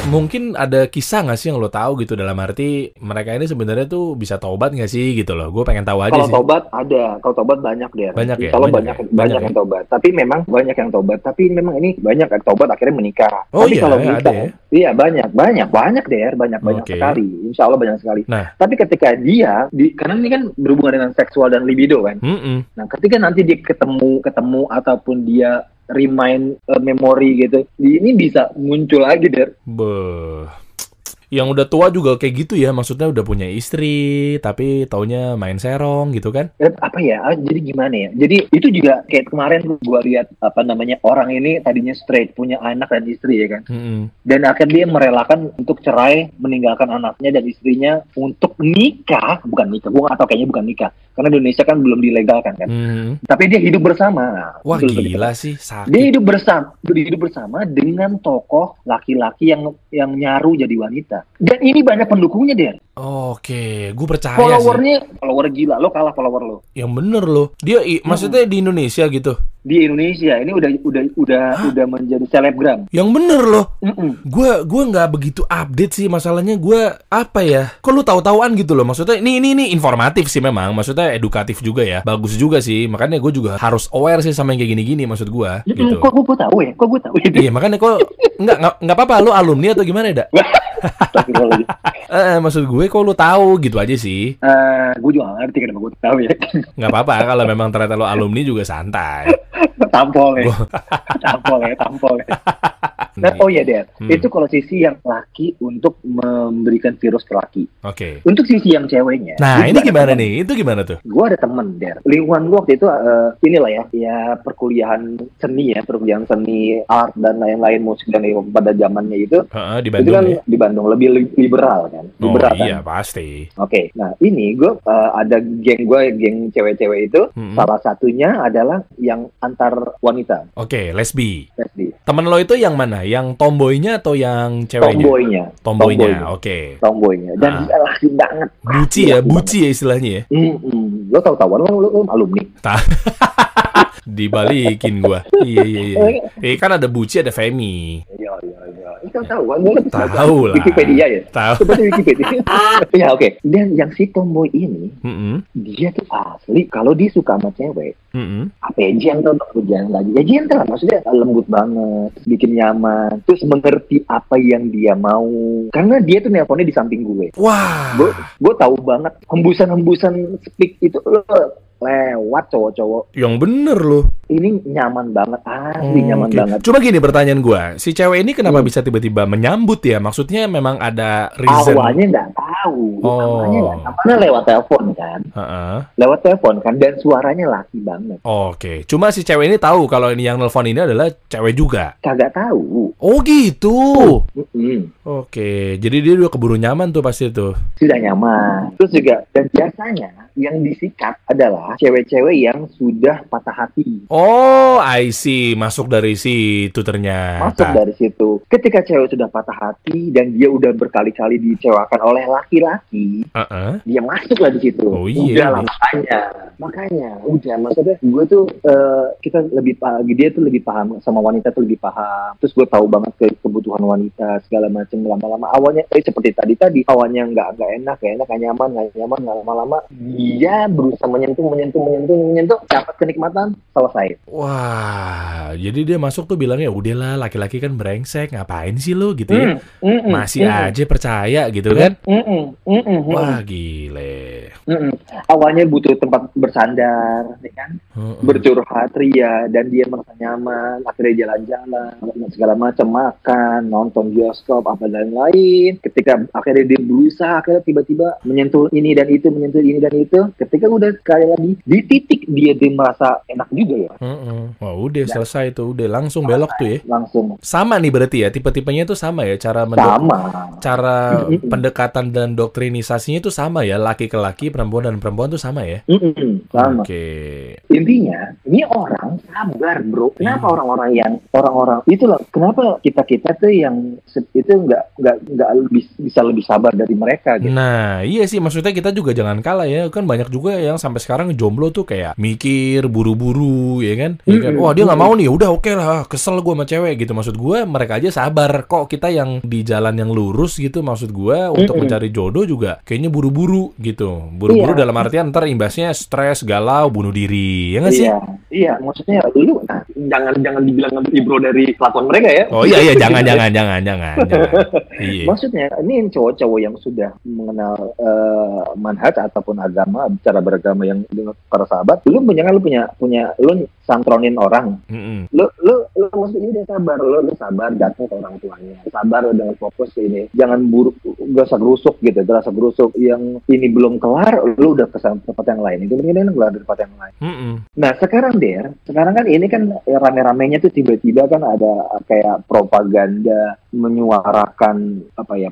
Mungkin ada kisah nggak sih yang lo tahu gitu, dalam arti mereka ini sebenarnya tuh bisa taubat nggak sih gitu loh? Gue pengen tahu aja Kalau sih. tobat ada, kalau tobat banyak deh. Banyak ya, Insya Allah banyak ya, banyak banyak ya. yang tobat. Tapi memang banyak yang tobat. Tapi memang ini banyak yang tobat akhirnya menikah. Oh Tapi iya, kalau ada menikah, ya. iya banyak deh, banyak Oke. sekali. Insya Allah banyak sekali. Nah, Tapi ketika dia, karena ini kan berhubungan dengan seksual dan libido kan. Nah, ketika nanti dia ketemu ataupun dia remind memori gitu, ini bisa muncul lagi der. beuh. Yang udah tua juga kayak gitu ya, maksudnya udah punya istri, tapi taunya main serong gitu kan? Apa ya? Jadi gimana ya? Jadi itu juga kayak kemarin gue lihat orang ini tadinya straight, punya anak dan istri ya kan. Dan akhirnya dia merelakan untuk cerai, meninggalkan anaknya dan istrinya untuk nikah, bukan nikah. Gue nggak tahu, kayaknya bukan nikah. Karena Indonesia kan belum dilegalkan kan. Tapi dia hidup bersama. Wah Betul, gila betul. sih, sakit. Dia hidup bersama dengan tokoh laki-laki yang nyaru jadi wanita. Dan ini banyak pendukungnya dia. Oke, gue percaya sih. Follower gila, lo kalah follower lo. Yang bener loh. Dia maksudnya di Indonesia gitu. Di Indonesia ini udah menjadi selebgram. Yang bener loh. Gue nggak begitu update sih, masalahnya gue apa ya? Kok lu tahu-tahuan gitu loh? Maksudnya ini informatif sih memang, maksudnya edukatif juga ya, bagus juga sih. Makanya gue juga harus aware sih sama yang kayak gini-gini, maksud gue. Gitu. Kok gue tahu ya? Iya makanya kok nggak apa-apa, lu alumni atau gimana ya, Dak? Maksud gue kok lu tahu gitu aja sih. Gue juga gak ngerti kenapa gue tahu ya. Nggak apa-apa kalau memang ternyata lu alumni juga santai. Tampol ya. Nah, oh ya Der, itu kalau sisi yang laki untuk memberikan virus ke laki. Oke. Untuk sisi yang ceweknya. Nah ini gimana nih? Itu gimana tuh? Gue ada temen Der. Lingkungan gue waktu itu inilah ya perkuliahan seni, art dan lain-lain, musik dan lain pada zamannya itu. Di Bandung itu kan ya? di Bandung lebih liberal kan. Liberal, iya pasti. Oke, nah ini gue ada geng cewek-cewek itu. Salah satunya adalah yang antar wanita. Oke, lesbi. Temen lo itu yang mana? Yang tomboynya atau yang ceweknya? Tomboynya, oke. Tomboynya. Dan dia laki banget. Buci ya istilahnya ya? Lo tahu-tahuan lo alumni. Dibalikin gua. Iya. Kan ada Buci, ada Femi. Iya. Itu tahu kan? Tahu lah. Wikipedia ya? Tahu. Seperti Wikipedia. Ya oke. Dan yang si tomboy ini, dia tuh asli kalau dia suka sama cewek, apa ya, gentle lagi. Ya gentle lah, maksudnya lembut banget, bikin nyaman, terus mengerti apa yang dia mau. Karena dia tuh nelponnya di samping gue. Wah. Gue tahu banget hembusan speak itu lewat cowok-cowok. Yang bener loh. Ini nyaman banget, asli nyaman banget. Coba gini pertanyaan gue, si cewek ini kenapa bisa tiba-tiba menyambut ya? Maksudnya memang ada reason? Awalnya nggak tahu. Karena lewat telepon kan. Lewat telepon kan, dan suaranya laki banget. Oke. Cuma si cewek ini tahu kalau ini yang nelfon ini adalah cewek juga? Kagak tahu. Oh gitu. Oke. Jadi dia udah keburu nyaman tuh pasti tuh. Sudah nyaman. Terus juga, dan biasanya yang disikat adalah cewek-cewek yang sudah patah hati. Oh, I see. Masuk dari situ ternyata. Masuk dari situ. Ketika cewek sudah patah hati dan dia udah berkali-kali dikecewakan oleh laki-laki, dia masuklah di situ. Oh iya. Udah lah, makanya. Udah, maksudnya gue tuh kita lebih dia tuh lebih paham sama wanita tuh lebih paham. Terus gue tahu banget kebutuhan wanita segala macam. Lama-lama awalnya seperti tadi awalnya nggak enak, nggak nyaman, lama-lama dia berusaha menyentuh, dapat kenikmatan, selesai. Wah, jadi dia masuk tuh bilangnya udahlah, laki-laki kan brengsek, ngapain sih lo gitu ya? Masih aja percaya gitu kan? Wah gile. Awalnya butuh tempat bersandar, ya kan? Bercurhat ria, dan dia merasa nyaman, akhirnya jalan-jalan, segala macam, makan, nonton bioskop, apa dan lain. Ketika akhirnya dia berusaha, akhirnya tiba-tiba menyentuh ini dan itu, ketika udah sekali lagi di titik dia merasa enak juga ya. Wah udah selesai tuh, udah langsung belok tuh ya. Langsung. Sama nih berarti ya, tipe-tipenya tuh sama ya cara sama. Cara pendekatan pendekatan dan doktrinisasinya itu sama ya, laki ke laki, perempuan dan perempuan itu sama ya? Sama. Oke. Intinya, ini orang sabar bro. Kenapa orang-orang itu loh? Kenapa kita tuh yang itu nggak bisa lebih sabar dari mereka gitu? Nah, iya sih, maksudnya kita juga jangan kalah ya. Kan banyak juga yang sampai sekarang jomblo tuh kayak mikir buru-buru, ya kan? Ya kan? Wah, dia nggak mau nih, udah oke lah, kesel gue sama cewek gitu. Maksud gue mereka aja sabar. Kok kita yang di jalan yang lurus gitu, maksud gue untuk mencari jodoh juga kayaknya buru-buru gitu. Buru-buru dalam artian ntar imbasnya stres, galau, bunuh diri, ya nggak sih? Iya, maksudnya lu jangan dibilang ibro dari kelakuan mereka ya. Oh iya jangan. Iya. Maksudnya ini cowok-cowok yang sudah mengenal manhaj ataupun agama, cara beragama yang dengan para sahabat, lu santronin orang. Lu maksudnya udah sabar, lu sabar datang ke orang tuanya, sabar dengan fokus ke ini, jangan buruk, gerasa gerusuk gitu, yang ini belum kelar, lu udah ke tempat yang lain, itu mendingan kelar di tempat yang lain. Nah sekarang kan ini kan rame-ramenya tuh tiba-tiba kan ada kayak propaganda menyuarakan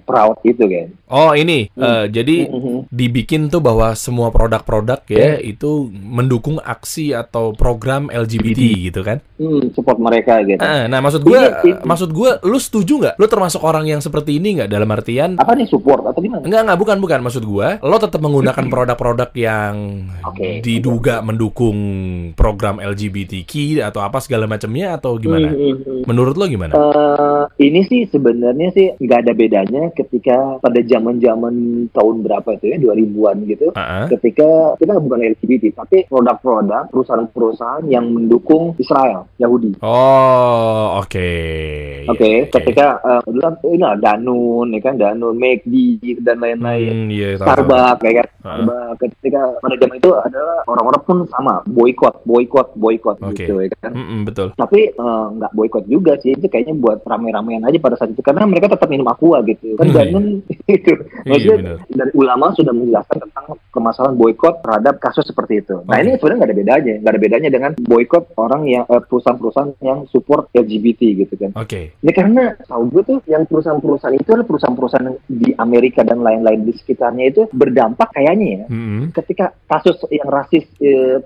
proud itu kan. Oh ini, jadi dibikin tuh bahwa semua produk-produk ya itu mendukung aksi atau program LGBT gitu kan? Support mereka gitu. Nah maksud gue, lu setuju nggak? Lu termasuk orang yang seperti ini nggak? Dalam artian apa nih, support atau gimana? Enggak, bukan. Maksud gue, lo tetap menggunakan produk-produk yang diduga mendukung program LGBTQ atau apa segala macamnya atau gimana? Menurut lo gimana? Ini sih sebenarnya sih nggak ada bedanya ketika pada zaman tahun berapa itu ya, 2000-an gitu. Ketika kita bukan LGBT tapi produk-produk perusahaan-perusahaan yang mendukung Israel, Yahudi. Oh, oke. Ketika ini Danone, ya kan, Danone, McD dan lain-lain. Starbucks, kayak ketika pada zaman itu adalah orang-orang pun sama boykot gitu ya kan. Betul. Tapi nggak boykot juga sih, itu kayaknya buat rame-ramean aja pada saat itu karena mereka tetap minum aqua gitu kan. Danone itu. Maksudnya dari ulama sudah menjelaskan tentang permasalahan boykot terhadap kasus seperti itu. Nah ini sebenarnya nggak ada bedanya dengan boykot orang yang perusahaan-perusahaan yang support LGBT gitu kan. Ini karena tahu gue tuh yang perusahaan-perusahaan itu adalah perusahaan-perusahaan di Amerika dan lain-lain di sekitarnya itu berdampak kayaknya ya. Ketika kasus yang rasis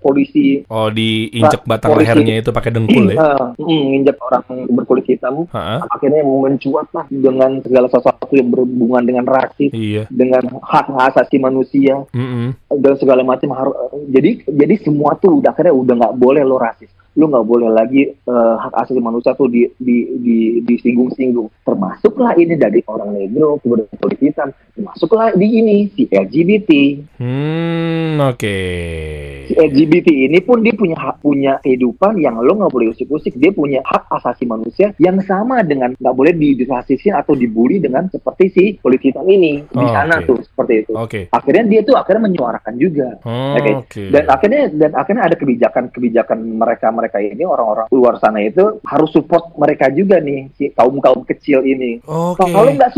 polisi diinjek batang lehernya itu pakai dengkul ya. Injek orang berkulit hitam, akhirnya mencuat lah dengan segala sesuatu yang berhubungan dengan rasis, dengan hak asasi manusia dan segala macam. Jadi semua tuh akhirnya udah nggak boleh lo rasis. Lu nggak boleh lagi hak asasi manusia tuh disinggung-singgung. Termasuklah ini dari orang negro, berkulit hitam, termasuklah di ini si LGBT. Si LGBT ini pun dia punya kehidupan yang lo nggak boleh usik-usik. Dia punya hak asasi manusia yang sama dengan nggak boleh dirasisin atau dibully dengan seperti si kulit hitam ini di sana tuh seperti itu. Akhirnya dia tuh menyuarakan juga. Dan akhirnya ada kebijakan mereka ini, orang-orang luar sana itu harus support mereka juga nih, si kaum kecil ini. Kalau nggak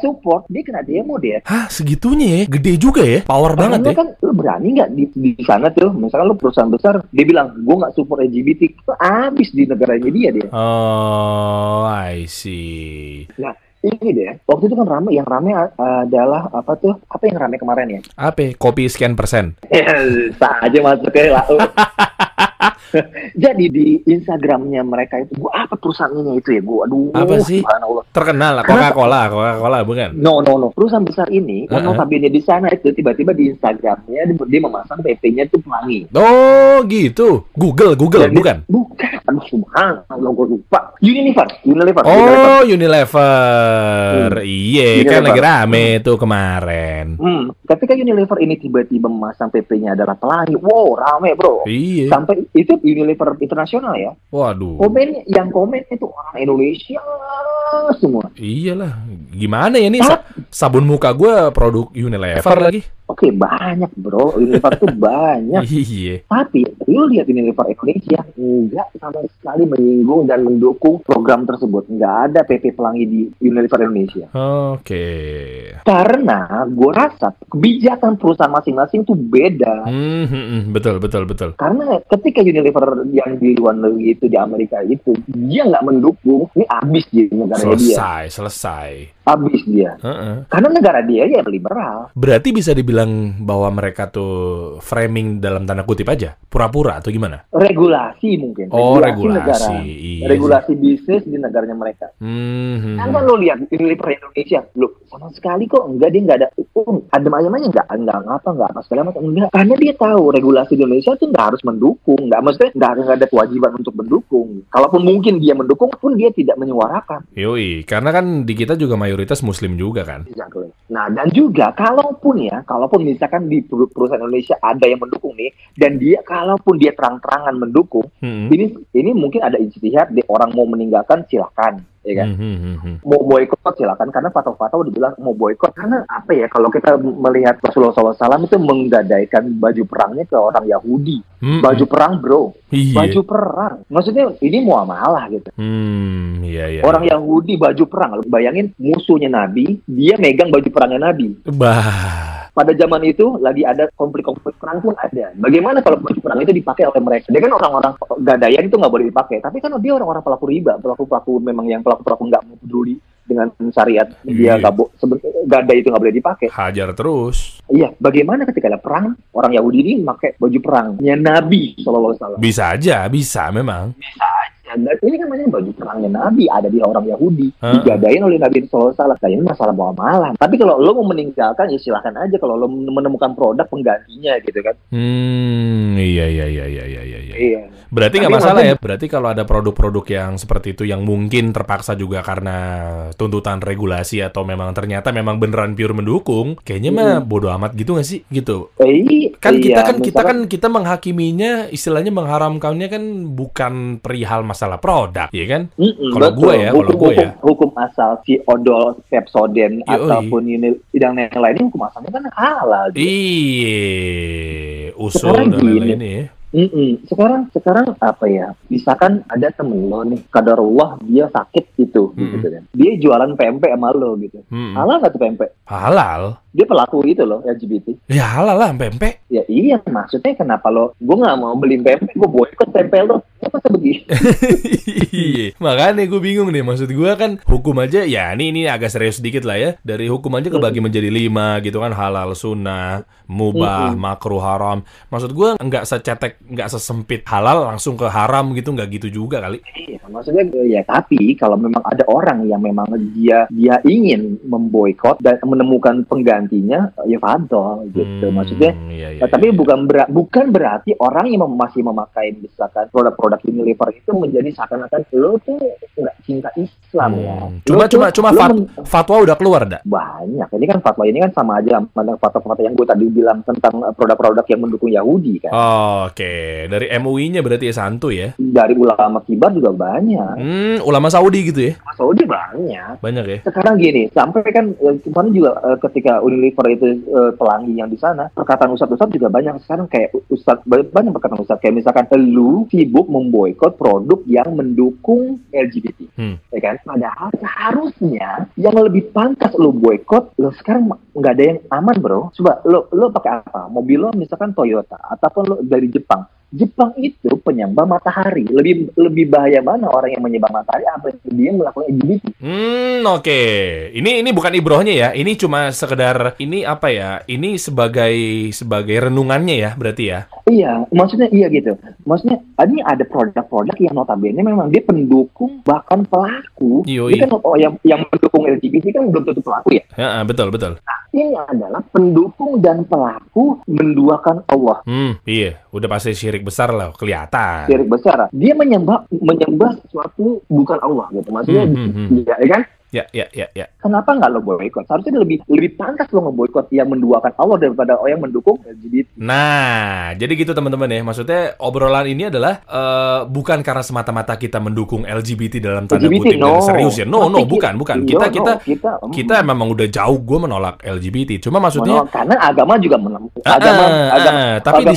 support dia kena demo dia. Hah, segitunya ya? Gede juga ya? Power banget ya? Kan lu berani nggak di sana tuh, misalkan lu perusahaan besar, dia bilang gue nggak support LGBT, itu abis di negaranya dia. Oh, I see. Nah, ini deh, waktu itu kan yang rame adalah apa yang rame kemarin ya? Apa? Kopi sekian persen? Ya, saja masuknya lah. Jadi di Instagramnya mereka itu, gua apa perusahaannya itu ya? Apa sih? Terkenal lah, Coca-Cola bukan? No. Perusahaan besar ini, notabene di sana itu tiba-tiba di Instagramnya dia memasang PP-nya itu pelangi. Oh gitu. Google bukan? Bukan. Aduh, subhanallah, gua lupa. Unilever. Oh, Unilever. Iya, kan lagi rame tuh kemarin. Ketika Unilever ini tiba-tiba memasang PP-nya adalah pelangi, wow, rame bro. Iya. Sampai itu Unilever internasional ya. Waduh. Yang komen itu orang Indonesia semua. Iyalah. Gimana ya nih? Sabun muka gue produk Unilever lagi. Oke, banyak bro, Unilever tuh banyak. Iya. Tapi lu lihat Unilever Indonesia nggak sama sekali menyinggung dan mendukung program tersebut. Nggak ada PP pelangi di Unilever Indonesia. Oke. Karena gue rasa kebijakan perusahaan masing-masing tuh beda. Betul, betul, betul. Karena ketika Unilever yang di luar negeri itu, di Amerika itu, dia nggak mendukung, ini habis dia negaranya dia. Selesai. Habis dia. Karena negara dia ya liberal. Berarti bisa dibilang bahwa mereka tuh framing dalam tanda kutip aja? Pura-pura atau gimana? Regulasi mungkin. Regulasi. Negara. Iya regulasi bisnis di negaranya mereka. Kan lo lihat Unilever Indonesia, lo sama sekali kok enggak, dia nggak ada adem ayam aja nggak apa sekali macam enggak. Karena dia tahu regulasi di Indonesia tuh nggak harus mendukung, maksudnya nggak ada kewajiban untuk mendukung. Kalaupun mungkin dia mendukung pun dia tidak menyuarakan. Yoi, karena kan di kita juga mayoritas Muslim juga kan. Exactly. Nah, dan juga kalaupun misalkan di perusahaan Indonesia ada yang mendukung nih, dan dia kalaupun dia terang-terangan mendukung, ini mungkin ada ijtihad, orang mau meninggalkan silakan. Ya kan? Mau boikot silakan, karena fatwa-fatwa udah bilang mau boikot karena apa ya, kalau kita melihat Rasulullah SAW itu menggadaikan baju perangnya ke orang Yahudi. Baju perang bro, baju perang, maksudnya ini muamalah gitu. Iya. Orang Yahudi baju perang, bayangin musuhnya Nabi, dia megang baju perangnya Nabi. Pada zaman itu lagi ada konflik-konflik perang pun ada. Bagaimana kalau baju perang itu dipakai oleh mereka? Dia kan orang-orang gadaian itu nggak boleh dipakai. Tapi kan dia orang-orang pelaku riba, pelaku memang yang pelaku nggak mau peduli dengan syariat. Dia gadai itu nggak boleh dipakai. Hajar terus. Iya. Bagaimana ketika ada perang, orang Yahudi ini pakai baju perangnya Nabi SAW? Bisa aja, bisa memang. Bisa aja. Dan ini kan namanya baju perangnya Nabi, ada di orang Yahudi, digadain oleh Nabi SAW. Nah, ini masalah muamalah. Tapi kalau lo mau meninggalkan, ya silahkan aja. Kalau lo menemukan produk penggantinya gitu kan. Iya. Berarti nggak masalah ya. Berarti kalau ada produk-produk yang seperti itu yang mungkin terpaksa juga karena tuntutan regulasi atau memang ternyata memang beneran pure mendukung, kayaknya mah bodo amat gitu nggak sih? Gitu. Kita menghakiminya, istilahnya mengharamkannya kan bukan perihal masalah produk, ya kan? Kalau gue ya, hukum asal si odol Pepsodent ataupun yang lainnya, hukum asalnya kan halal. Iya, usul dan lain-lain ya. Sekarang apa ya? Misalkan ada temen lo nih, qadarullah dia sakit gitu kan. Dia jualan pempek sama lo gitu. Halal nggak tuh pempek? Halal. Dia pelaku itu loh, LGBT. Ya halal lah pempek. Ya iya, maksudnya kenapa lo? Gue nggak mau beli pempek, gue boikot pempek lo. Apa sebegini? Iya, makanya gue bingung nih. Maksud gue kan hukum aja, ya ini agak serius sedikit lah ya. Dari hukum aja kebagi menjadi 5 gitu kan, halal, sunnah, mubah, makruh, haram. Maksud gue nggak sesempit halal langsung ke haram gitu, nggak gitu juga kali. Iya, maksudnya ya, tapi kalau memang ada orang yang memang dia ingin memboikot dan menemukan penggantinya, ya fadol gitu. Maksudnya, tapi bukan berarti orang yang masih memakai misalkan produk-produk Unilever itu menjadi seakan-akan lo tuh nggak cinta Islam ya. Cuma fatwa udah keluar dah. Banyak. Ini kan fatwa ini kan sama aja sama fatwa-fatwa yang gue tadi bilang tentang produk-produk yang mendukung Yahudi kan. Oke. Dari MUI-nya berarti ya santuy ya? Dari ulama kibar juga banyak. Ulama Saudi gitu ya? Saudi banyak. Banyak ya? Sekarang gini, sampai kan kemarin juga ketika Unilever itu pelangi yang di sana, perkataan ustadz juga banyak. Sekarang kayak banyak perkataan ustadz, kayak misalkan lu sibuk memboikot produk yang mendukung LGBT. Ya kan? Padahal seharusnya yang lebih pantas lu boikot, lo sekarang nggak ada yang aman bro. Coba lo pakai apa? Mobil lo misalkan Toyota ataupun lo dari Jepang itu penyembah matahari. Lebih bahaya mana orang yang menyembah matahari apa dia melakukan LGBT? Oke. Ini bukan ibrohnya ya. Ini cuma sekedar ini apa ya? Ini sebagai renungannya ya, berarti ya. Iya, maksudnya iya gitu. Maksudnya ini ada produk-produk yang notabene memang dia pendukung bahkan pelaku. Ini kan yang mendukung LGBT kan belum tentu pelaku ya. Ya, betul. Nah, ini adalah pendukung dan pelaku menduakan Allah. Iya, udah pasti syirik besar lah, kelihatan. Syirik besar. Dia menyembah sesuatu bukan Allah gitu. Maksudnya ya kan? Ya. Kenapa nggak lo boykot? Seharusnya lebih pantas lo ngeboykot yang menduakan Allah daripada yang mendukung LGBT. Nah, jadi gitu teman-teman ya. Maksudnya obrolan ini adalah bukan karena semata-mata kita mendukung LGBT dalam tanda kutip dan serius ya. No, bukan. Kita memang udah jauh gue menolak LGBT. Cuma maksudnya karena agama juga tapi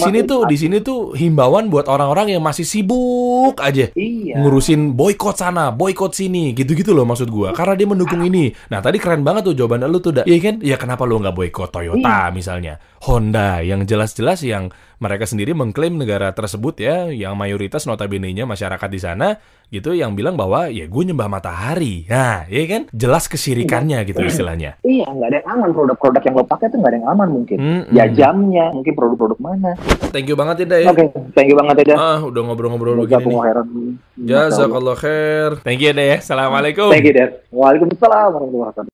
di sini tuh himbauan buat orang-orang yang masih sibuk aja ngurusin boykot sana, boykot sini, gitu-gitu loh maksud gue. Karena dia mendukung ini. Nah, tadi keren banget tuh jawaban lu tuh, iya kan? Ya kenapa lu nggak boykot Toyota misalnya, Honda, yang jelas-jelas yang mereka sendiri mengklaim negara tersebut ya, yang mayoritas notabene-nya masyarakat di sana gitu, yang bilang bahwa ya gue nyembah matahari. Nah, iya kan? Jelas kesyirikannya gitu istilahnya. Iya, nggak ada yang aman. Produk-produk yang lo pakai tuh nggak ada yang aman mungkin. Ya jamnya, mungkin produk-produk mana. Thank you banget ya, Day. Oke, thank you banget ya. Udah ngobrol-ngobrol begini nih. Jazakallah khair. Thank you, Day. Assalamualaikum. Thank you, Day. Waalaikumsalam warahmatullahi wabarakatuh.